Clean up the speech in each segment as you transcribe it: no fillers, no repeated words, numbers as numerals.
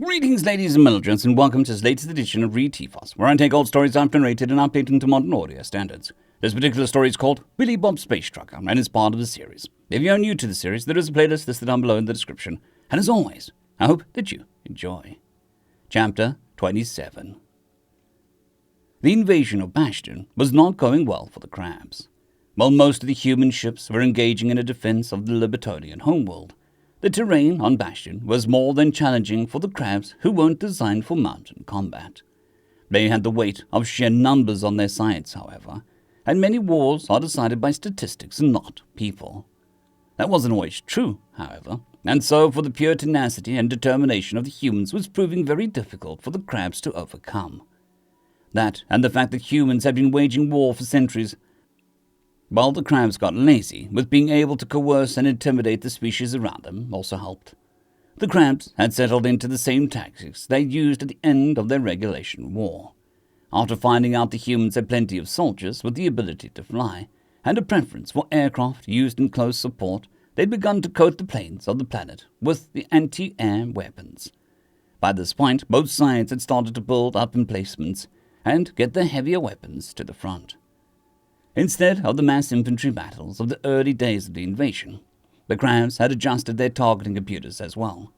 Greetings, ladies and gents, and welcome to this latest edition of Re-TFOS, where I take old stories I've narrated and update them to modern audio standards. This particular story is called Billy Bob's Space Trucker, and is part of the series. If you are new to the series, there is a playlist listed down below in the description, and as always, I hope that you enjoy. Chapter 27. The invasion of Bastion was not going well for the crabs. While most of the human ships were engaging in a defense of the Libertonian homeworld, the terrain on Bastion was more than challenging for the crabs who weren't designed for mountain combat. They had the weight of sheer numbers on their sides, however, and many wars are decided by statistics and not people. That wasn't always true, however, and so for the pure tenacity and determination of the humans was proving very difficult for the crabs to overcome. That, and the fact that humans had been waging war for centuries, while the crabs got lazy with being able to coerce and intimidate the species around them, also helped. The crabs had settled into the same tactics they used at the end of their regulation war. After finding out the humans had plenty of soldiers with the ability to fly, and a preference for aircraft used in close support, they'd begun to coat the plains of the planet with the anti-air weapons. By this point, both sides had started to build up emplacements and get their heavier weapons to the front. Instead of the mass infantry battles of the early days of the invasion, the crabs had adjusted their targeting computers as well.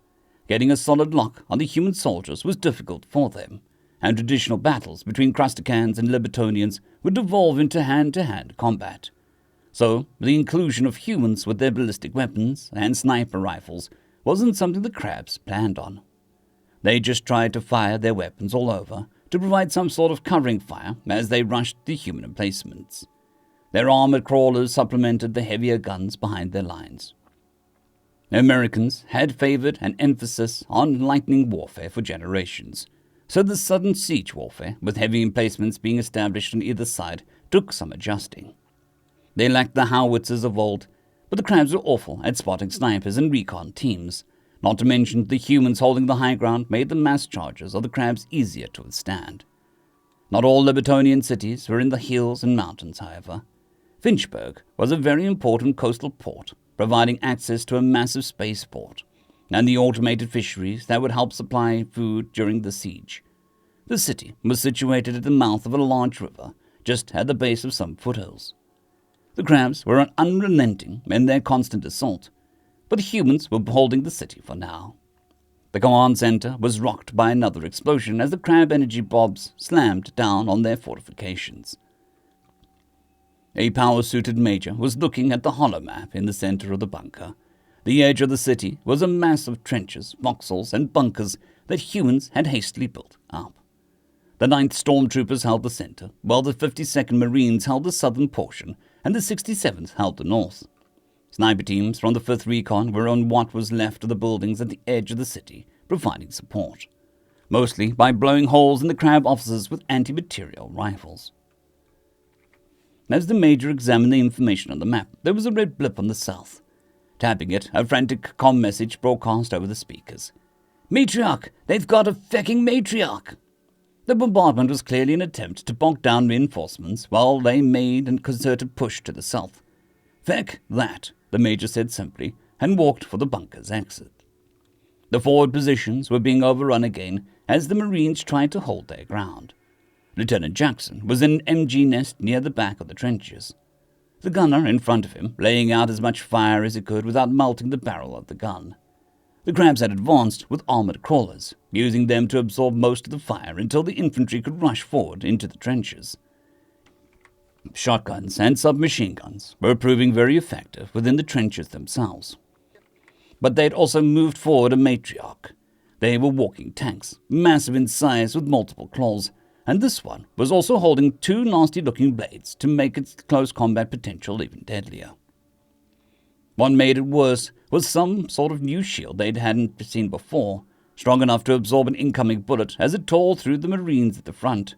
Getting a solid lock on the human soldiers was difficult for them, and traditional battles between Crusticans and Libertonians would devolve into hand-to-hand combat. So, the inclusion of humans with their ballistic weapons and sniper rifles wasn't something the crabs planned on. They just tried to fire their weapons all over to provide some sort of covering fire as they rushed the human emplacements. Their armored crawlers supplemented the heavier guns behind their lines. The Americans had favored an emphasis on lightning warfare for generations, so the sudden siege warfare, with heavy emplacements being established on either side, took some adjusting. They lacked the howitzers of old, but the crabs were awful at spotting snipers and recon teams, not to mention the humans holding the high ground made the mass charges of the crabs easier to withstand. Not all Libertonian cities were in the hills and mountains, however. Finchburg was a very important coastal port, providing access to a massive spaceport, and the automated fisheries that would help supply food during the siege. The city was situated at the mouth of a large river, just at the base of some foothills. The crabs were unrelenting in their constant assault, but the humans were holding the city for now. The command center was rocked by another explosion as the crab energy bombs slammed down on their fortifications. A power-suited major was looking at the hollow map in the center of the bunker. The edge of the city was a mass of trenches, foxholes, and bunkers that humans had hastily built up. The 9th Stormtroopers held the center, while the 52nd Marines held the southern portion, and the 67th held the north. Sniper teams from the 5th Recon were on what was left of the buildings at the edge of the city, providing support, mostly by blowing holes in the crab officers with anti-material rifles. As the Major examined the information on the map, there was a red blip on the south. Tapping it, a frantic comm message broadcast over the speakers. "Matriarch! They've got a fecking matriarch!" The bombardment was clearly an attempt to bog down reinforcements while they made a concerted push to the south. "Feck that," the Major said simply, and walked for the bunker's exit. The forward positions were being overrun again as the Marines tried to hold their ground. Lieutenant Jackson was in an MG nest near the back of the trenches. The gunner in front of him, laying out as much fire as he could without melting the barrel of the gun. The crabs had advanced with armored crawlers, using them to absorb most of the fire until the infantry could rush forward into the trenches. Shotguns and submachine guns were proving very effective within the trenches themselves. But they had also moved forward a matriarch. They were walking tanks, massive in size with multiple claws, and this one was also holding 2 nasty-looking blades to make its close combat potential even deadlier. What made it worse was some sort of new shield they hadn't seen before, strong enough to absorb an incoming bullet as it tore through the Marines at the front.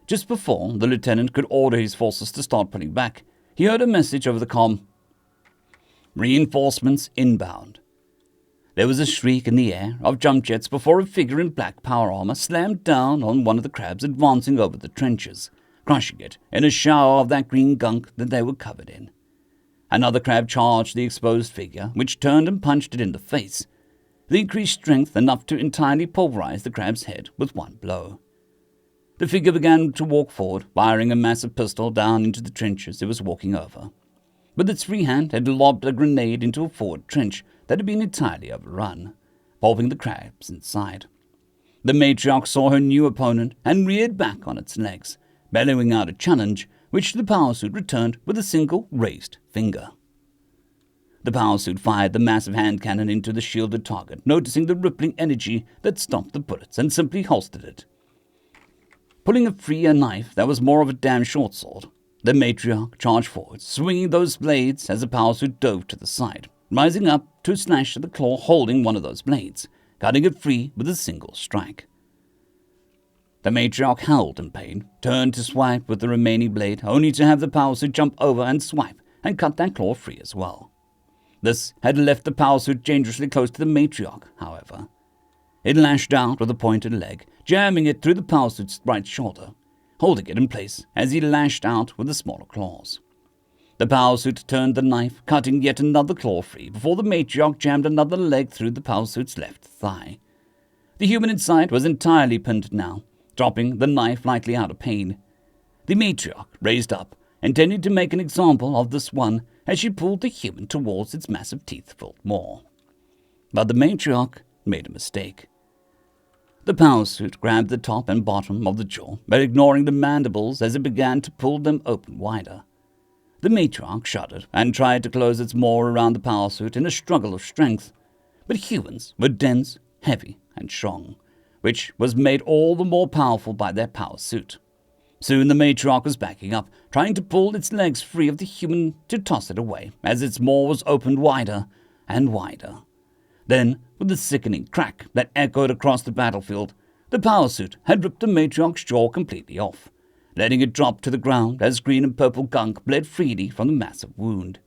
Just before the lieutenant could order his forces to start pulling back, he heard a message over the comm. "Reinforcements inbound." There was a shriek in the air of jump jets before a figure in black power armor slammed down on one of the crabs advancing over the trenches, crushing it in a shower of that green gunk that they were covered in. Another crab charged the exposed figure, which turned and punched it in the face. the increased strength enough to entirely pulverize the crab's head with one blow. The figure began to walk forward, firing a massive pistol down into the trenches it was walking over. With its free hand, it lobbed a grenade into a forward trench that had been entirely overrun, pulping the crabs inside. The matriarch saw her new opponent and reared back on its legs, bellowing out a challenge, which the power suit returned with a single raised finger. The power suit fired the massive hand cannon into the shielded target, noticing the rippling energy that stopped the bullets, and simply holstered it. Pulling free a knife that was more of a damn short sword, the matriarch charged forward, swinging those blades as the power suit dove to the side, rising up to slash at the claw holding one of those blades, cutting it free with a single strike. The matriarch howled in pain, turned to swipe with the remaining blade, only to have the power suit jump over and swipe and cut that claw free as well. This had left the power suit dangerously close to the matriarch, however. It lashed out with a pointed leg, jamming it through the power suit's right shoulder, holding it in place as he lashed out with the smaller claws. The power suit turned the knife, cutting yet another claw free before the matriarch jammed another leg through the power suit's left thigh. The human inside was entirely pinned now, dropping the knife lightly out of pain. The matriarch raised up, intending to make an example of this one as she pulled the human towards its massive teeth-filled maw. But the matriarch made a mistake. The power suit grabbed the top and bottom of the jaw, but ignoring the mandibles as it began to pull them open wider. The matriarch shuddered and tried to close its maw around the power suit in a struggle of strength, but humans were dense, heavy, and strong, which was made all the more powerful by their power suit. Soon the matriarch was backing up, trying to pull its legs free of the human to toss it away, as its maw was opened wider and wider. Then, with a sickening crack that echoed across the battlefield, the power suit had ripped the matriarch's jaw completely off, letting it drop to the ground as green and purple gunk bled freely from the massive wound.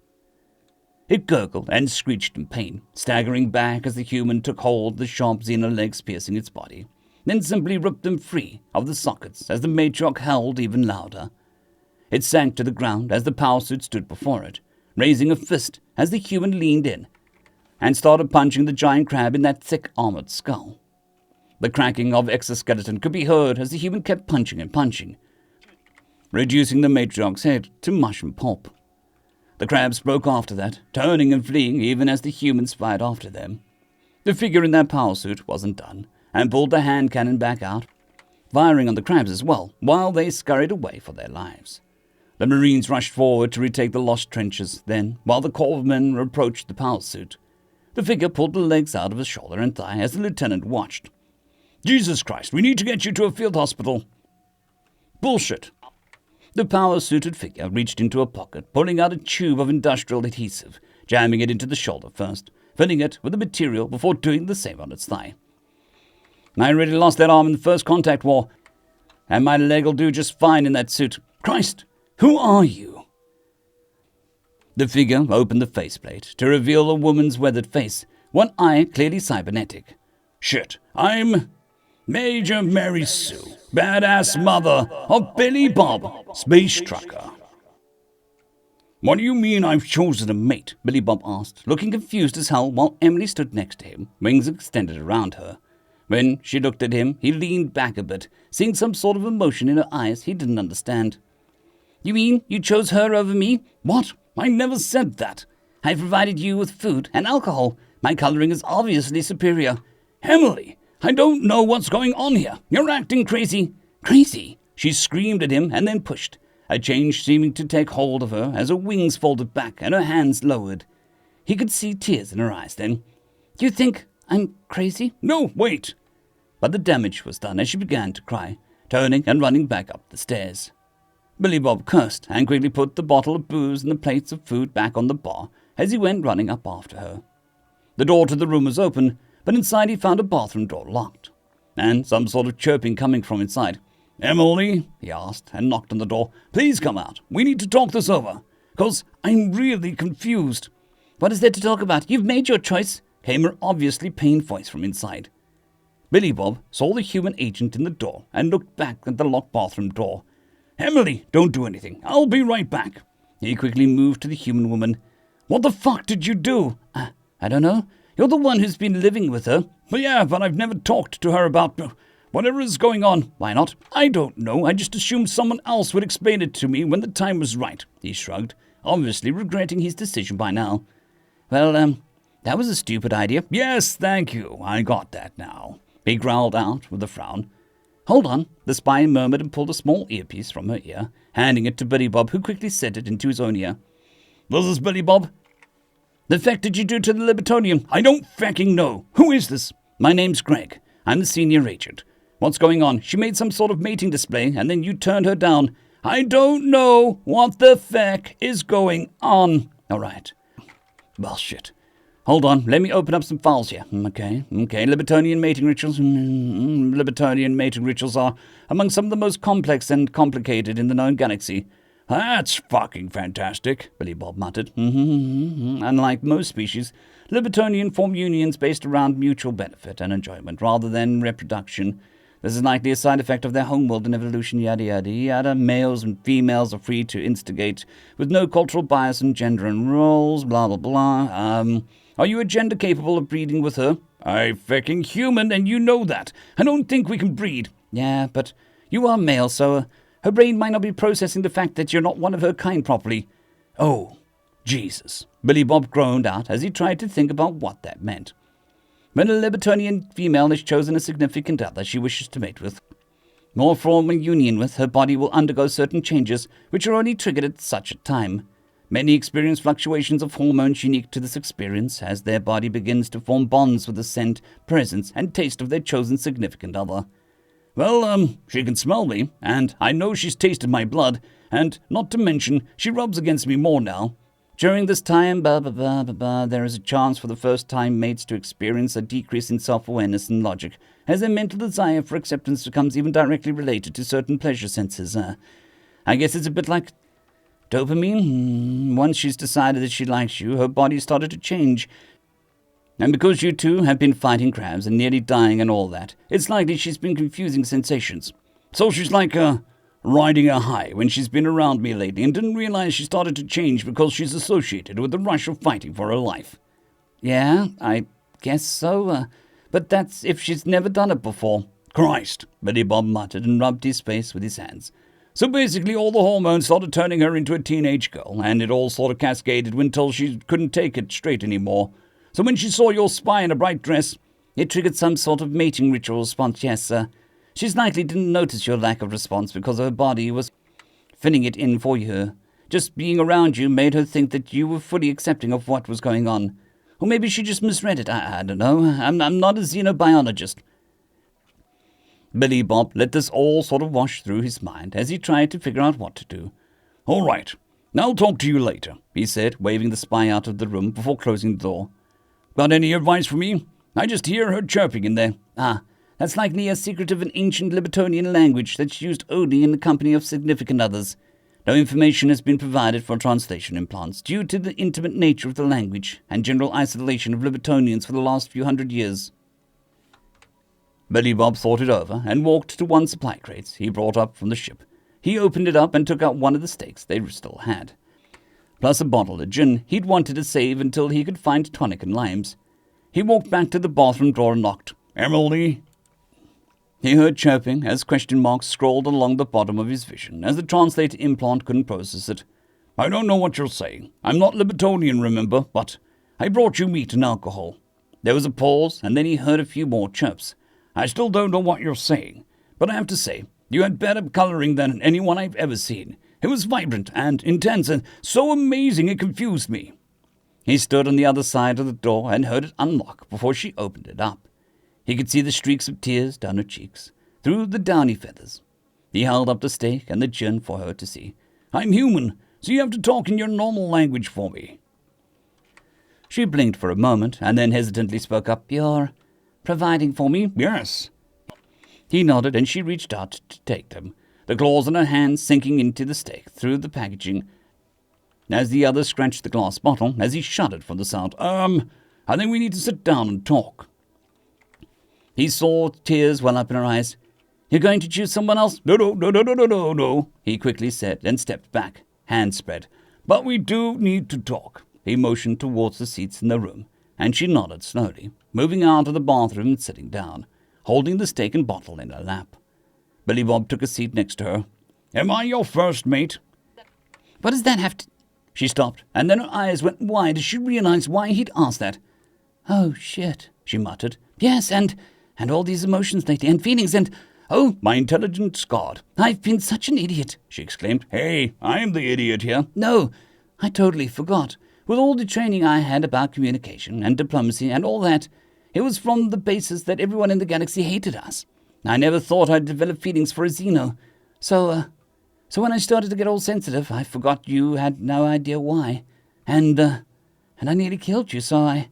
It gurgled and screeched in pain, staggering back as the human took hold of the sharp xena legs piercing its body, then simply ripped them free of the sockets as the matriarch howled even louder. It sank to the ground as the power suit stood before it, raising a fist as the human leaned in and started punching the giant crab in that thick armored skull. The cracking of exoskeleton could be heard as the human kept punching and punching, reducing the matriarch's head to mushroom pulp. The crabs broke after that, turning and fleeing even as the humans fired after them. The figure in their power suit wasn't done, and pulled the hand cannon back out, firing on the crabs as well, while they scurried away for their lives. The Marines rushed forward to retake the lost trenches. Then, while the corpsmen approached the power suit, the figure pulled the legs out of his shoulder and thigh as the lieutenant watched. "Jesus Christ, we need to get you to a field hospital." "Bullshit." The power-suited figure reached into a pocket, pulling out a tube of industrial adhesive, jamming it into the shoulder first, filling it with the material before doing the same on its thigh. "I already lost that arm in the first contact war, and my leg'll do just fine in that suit. Christ, who are you?" The figure opened the faceplate to reveal a woman's weathered face, one eye clearly cybernetic. "Shit, I'm Major Mary Sue, badass mother of Billy Bob, space trucker." "What do you mean I've chosen a mate?" Billy Bob asked, looking confused as hell while Emily stood next to him, wings extended around her. When she looked at him, he leaned back a bit, seeing some sort of emotion in her eyes he didn't understand. "You mean you chose her over me?" "What? I never said that. I provided you with food and alcohol. My coloring is obviously superior." "Emily, I don't know what's going on here. You're acting crazy." "Crazy?" She screamed at him and then pushed, a change seeming to take hold of her as her wings folded back and her hands lowered. He could see tears in her eyes then. "You think I'm crazy?" "No, wait." But the damage was done as she began to cry, turning and running back up the stairs. Billy Bob cursed and quickly put the bottle of booze and the plates of food back on the bar as he went running up after her. The door to the room was open, but inside he found a bathroom door locked, and some sort of chirping coming from inside. "Emily," he asked, and knocked on the door. "Please come out. We need to talk this over, 'cause I'm really confused." "What is there to talk about? You've made your choice," came her obviously pained voice from inside. Billy Bob saw the human agent in the door and looked back at the locked bathroom door. "Emily, don't do anything. I'll be right back." He quickly moved to the human woman. "What the fuck did you do?" I don't know. You're the one who's been living with her. But yeah, but I've never talked to her about whatever is going on. Why not? I don't know. I just assumed someone else would explain it to me when the time was right. He shrugged, obviously regretting his decision by now. Well, that was a stupid idea. Yes, thank you. I got that now. He growled out with a frown. Hold on, the spy murmured and pulled a small earpiece from her ear, handing it to Billy Bob, who quickly set it into his own ear. This is Billy Bob. The feck did you do to the Libertonian? I don't fucking know. Who is this? My name's Greg. I'm the senior agent. What's going on? She made some sort of mating display, and then you turned her down. I don't know what the feck is going on. All right. Well, shit. Hold on, let me open up some files here. Okay. Libertonian mating rituals. Libertonian mating rituals are among some of the most complex and complicated in the known galaxy. That's fucking fantastic, Billy Bob muttered. Unlike most species, Libertonian form unions based around mutual benefit and enjoyment rather than reproduction. This is likely a side effect of their homeworld and evolution, yada yada yada. Males and females are free to instigate with no cultural bias in gender and roles, blah blah blah. Are you a gender capable of breeding with her? I'm fucking human, and you know that. I don't think we can breed. Yeah, but you are male, so her brain might not be processing the fact that you're not one of her kind properly. Oh, Jesus, Billy Bob groaned out as he tried to think about what that meant. When a Libertonian female has chosen a significant other she wishes to mate with, or form a union with, her body will undergo certain changes which are only triggered at such a time. Many experience fluctuations of hormones unique to this experience as their body begins to form bonds with the scent, presence, and taste of their chosen significant other. Well, she can smell me, and I know she's tasted my blood, and not to mention, she rubs against me more now. During this time, there is a chance for the first-time mates to experience a decrease in self-awareness and logic, as their mental desire for acceptance becomes even directly related to certain pleasure senses. I guess it's a bit like dopamine. Once she's decided that she likes you, her body started to change. And because you two have been fighting crabs and nearly dying and all that, it's likely she's been confusing sensations. So she's like, riding a high when she's been around me lately and didn't realize she started to change because she's associated with the rush of fighting for her life. Yeah, I guess so. But that's if she's never done it before. Christ, Billy Bob muttered and rubbed his face with his hands. So basically all the hormones started turning her into a teenage girl, and it all sort of cascaded until she couldn't take it straight anymore. So when she saw your spy in a bright dress, it triggered some sort of mating ritual response, yes. She's likely didn't notice your lack of response because her body was filling it in for you. Just being around you made her think that you were fully accepting of what was going on. Or maybe she just misread it. I don't know. I'm not a xenobiologist. Billy Bob let this all sort of wash through his mind as he tried to figure out what to do. All right, I'll talk to you later, he said, waving the spy out of the room before closing the door. Got any advice for me? I just hear her chirping in there. That's likely a secret of an ancient Libertonian language that's used only in the company of significant others. No information has been provided for translation implants due to the intimate nature of the language and general isolation of Libertonians for the last few hundred years. Billy Bob thought it over and walked to one supply crate he brought up from the ship. He opened it up and took out one of the steaks they still had, plus a bottle of gin he'd wanted to save until he could find tonic and limes. He walked back to the bathroom door and knocked. Emily? He heard chirping as question marks scrolled along the bottom of his vision as the translator implant couldn't process it. I don't know what you're saying. I'm not Libertonian, remember, but I brought you meat and alcohol. There was a pause, and then he heard a few more chirps. I still don't know what you're saying, but I have to say, you had better coloring than anyone I've ever seen. It was vibrant and intense and so amazing it confused me. He stood on the other side of the door and heard it unlock before she opened it up. He could see the streaks of tears down her cheeks, through the downy feathers. He held up the steak and the gin for her to see. I'm human, so you have to talk in your normal language for me. She blinked for a moment and then hesitantly spoke up. You're providing for me? Yes. He nodded and she reached out to take them, the claws on her hands sinking into the steak through the packaging as the other scratched the glass bottle as he shuddered from the sound. I think we need to sit down and talk. He saw tears well up in her eyes. You're going to choose someone else? No, he quickly said and stepped back, hands spread. But we do need to talk. He motioned towards the seats in the room, and she nodded slowly, moving out of the bathroom and sitting down, holding the steak and bottle in her lap. Billy Bob took a seat next to her. "Am I your first mate?" What does that have to... She stopped, and then her eyes went wide as she realized why he'd asked that. Oh, shit, she muttered. Yes, and all these emotions lately, and feelings, and... Oh, my intelligence god. I've been such an idiot, she exclaimed. Hey, I'm the idiot here. No, I totally forgot. With all the training I had about communication and diplomacy and all that, it was from the basis that everyone in the galaxy hated us. I never thought I'd develop feelings for a Xeno. So when I started to get all sensitive, I forgot you had no idea why. And I nearly killed you, so I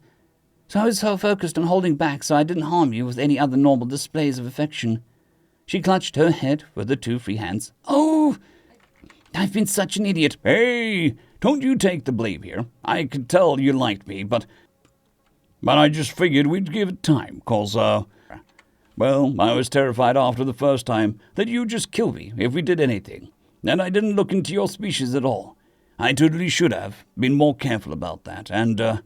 was so focused on holding back so I didn't harm you with any other normal displays of affection. She clutched her head with her 2 free hands. Oh, I've been such an idiot. Hey, don't you take the blame here. I could tell you liked me, but I just figured we'd give it time, 'cause, well, I was terrified after the first time that you'd just kill me if we did anything. And I didn't look into your species at all. I totally should have been more careful about that, and, there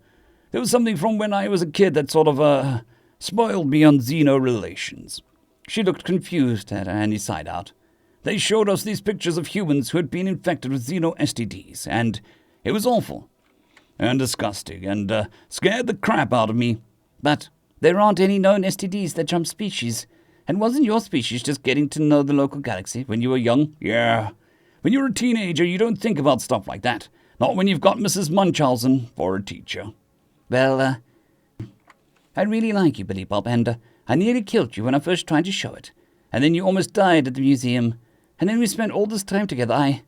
was something from when I was a kid that sort of, spoiled me on Xeno relations. She looked confused and he sighed out. They showed us these pictures of humans who had been infected with Xeno STDs, and it was awful and disgusting and scared the crap out of me. But there aren't any known STDs that jump species. And wasn't your species just getting to know the local galaxy when you were young? Yeah. When you're a teenager, you don't think about stuff like that. Not when you've got Mrs. Munchausen for a teacher. Well, I really like you, Billy Bob, and I nearly killed you when I first tried to show it. And then you almost died at the museum. And then we spent all this time together.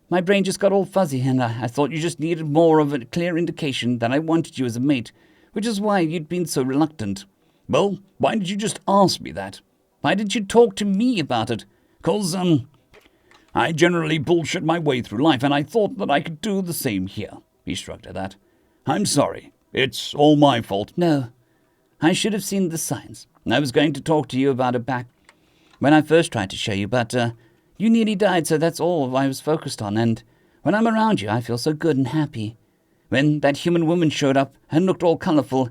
My brain just got all fuzzy, and I thought you just needed more of a clear indication that I wanted you as a mate, which is why you'd been so reluctant. Well, why did you just ask me that? Why did you talk to me about it? 'Cause, I generally bullshit my way through life, and I thought that I could do the same here. He shrugged at that. I'm sorry. It's all my fault. No. I should have seen the signs. I was going to talk to you about it back when I first tried to show you, but, you nearly died, so that's all I was focused on, and when I'm around you, I feel so good and happy. When that human woman showed up and looked all colorful,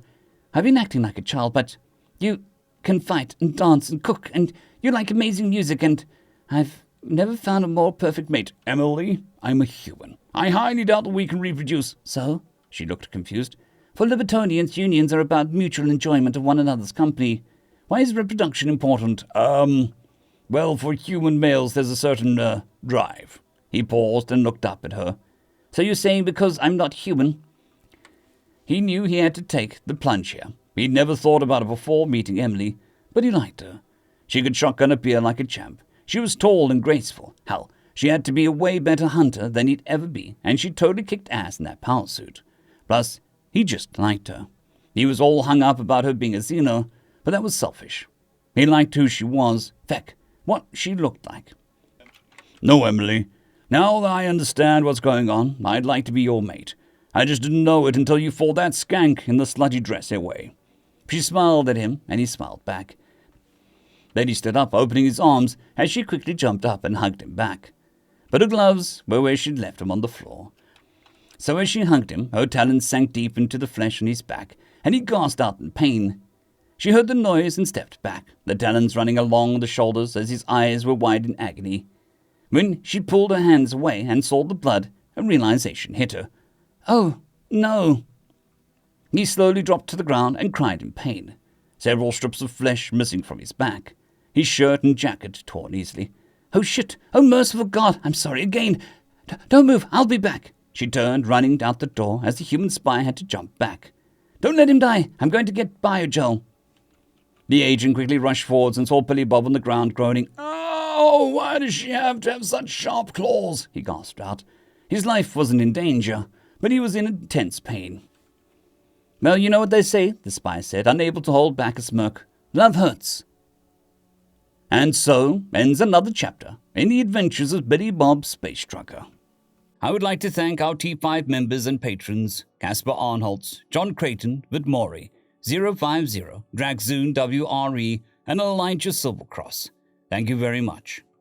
I've been acting like a child, but you can fight and dance and cook, and you like amazing music, and I've never found a more perfect mate. Emily, I'm a human. I highly doubt that we can reproduce. So? She looked confused. For Libertonians, unions are about mutual enjoyment of one another's company. Why is reproduction important? Well, for human males, there's a certain, drive. He paused and looked up at her. So you're saying because I'm not human? He knew he had to take the plunge here. He'd never thought about it before meeting Emily, but he liked her. She could shotgun a beer like a champ. She was tall and graceful. Hell, she had to be a way better hunter than he'd ever be, and she totally kicked ass in that power suit. Plus, he just liked her. He was all hung up about her being a Xeno, but that was selfish. He liked who she was, feck, what she looked like. No, Emily. Now that I understand what's going on, I'd like to be your mate. I just didn't know it until you fought that skank in the slutty dress away. She smiled at him, and he smiled back. Then he stood up, opening his arms, as she quickly jumped up and hugged him back. But her gloves were where she'd left him on the floor. So as she hugged him, her talons sank deep into the flesh on his back, and he gasped out in pain. She heard the noise and stepped back, the talons running along the shoulders as his eyes were wide in agony. When she pulled her hands away and saw the blood, a realization hit her. Oh, no. He slowly dropped to the ground and cried in pain, several strips of flesh missing from his back, his shirt and jacket torn easily. Oh, shit! Oh, merciful God! I'm sorry again! Don't move! I'll be back! She turned, running out the door as the human spy had to jump back. Don't let him die! I'm going to get Biogel! The agent quickly rushed forwards and saw Billy Bob on the ground, groaning. Oh, why does she have to have such sharp claws? He gasped out. His life wasn't in danger, but he was in intense pain. Well, you know what they say, the spy said, unable to hold back a smirk. Love hurts. And so ends another chapter in the adventures of Billy Bob Space Trucker. I would like to thank our T5 members and patrons, Casper Arnholtz, Jon Creighton, W.R.E, 050, Dragzoon W.R.E, and Elijah Silvercross. Thank you very much.